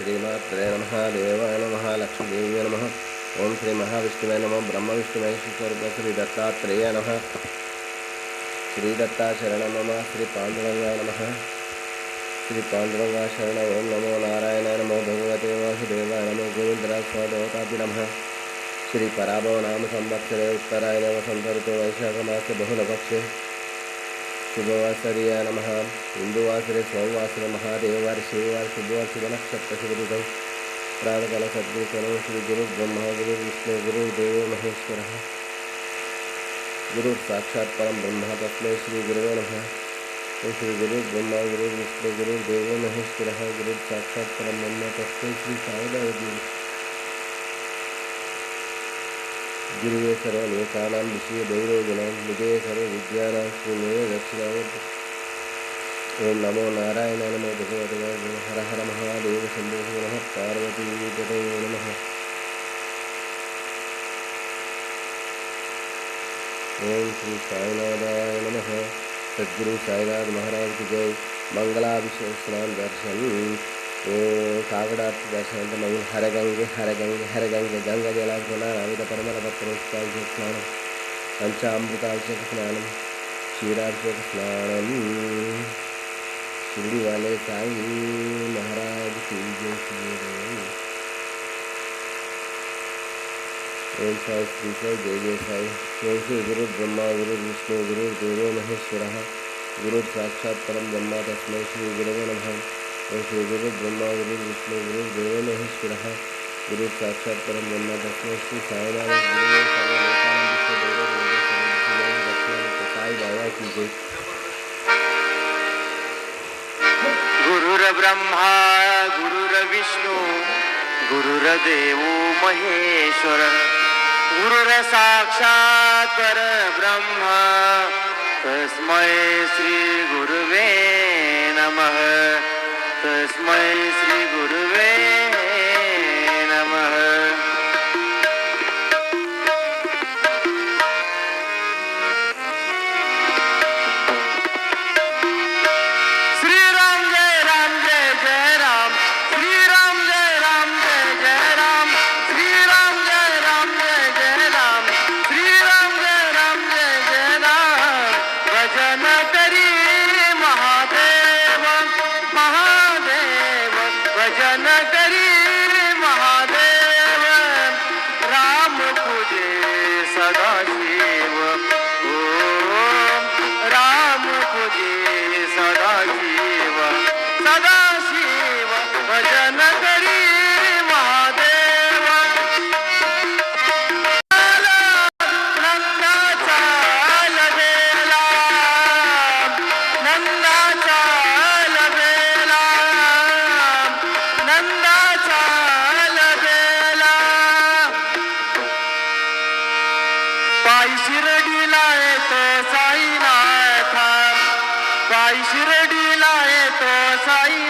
श्रीमात्रे नमः देवाय नमः लक्ष्मीदेव्यै नमः ओम श्री महाविष्णुवे नमः ब्रह्म विष्णु महेश्वर श्री दत्तात्रेय नमः श्री दत्ता शरण नमः श्री पांडुरंगाय नमः श्री पांडुरंगा शरण ओम नमो नारायणाय नमो भगवते वासुदेवाय नमो गोविंदराजस्वादेवताभि नमः श्री पराभव नाम संवत्सरे उत्तरायण वसंत ऋतु वैशाख मासे बहुलपक्षे शुभवासरीय नमः हिंदुवासरे सोमवासरे महादेववार शिववार शुभवार शुभ नक्षत्र शुभऋतौ प्रातःकाल सद्गुरुचरणौ श्री गुरु ब्रह्मा गुरु विष्णु गुरु देवो महेश्वरः गुरु साक्षात् परम ब्रह्म तस्मै श्री गुरुवे नमः श्री गुरु ब्रह्मा गुरु विष्णु गुरु देवो महेश्वरः गुरु साक्षात् परम ब्रह्म तस्मै श्री साईनाथ गुरु गुरुवे सर्वलोकानां विषये दैवोगिनां निधे सर्वविद्यानां श्रीमेव दक्षिणामूर्ति ओम नमो नारायणाय नमो भगवते वासुदेवाय हर हर महादेव शंभो नमः पार्वती पतये नमः ओम श्री साईनाथाय नमः सद्गुरु साईनाथ महाराज की जय मंगलाभिषेक स्नान दर्शन ओम कागड़ार्थ दर्शन मंगल हर गंगे गंगा जलास्नान अमित परमल पत्रोत्साभिषेक स्नान पंचामृताभिषेक स्नान क्षीराभिषेक स्नान शिरडी वाले साई महाराज की जय ओम साई श्री साई जय जय साई ओम श्री गुरु ब्रह्मा गुरु विष्णु गुरु देवो महेश्वरः गुरु साक्षात् परम ब्रह्म तस्मै श्री गुरवे नमः ओम श्री गुरु ब्रह्मा गुरु विष्णु गुरु देवो महेश्वरः गुरु साक्षात् परम ब्रह्म तस्मै श्री साईनाथ साई बाबा की जय गुरुर्ब्रह्मा गुरुर्विष्णु गुरुर्देवो महेश्वर गुरुर साक्षात् परब्रह्म तस्मै श्री गुरुवे नमः तस्मै श्री गुरुवे नमः शिरडीला येतो साई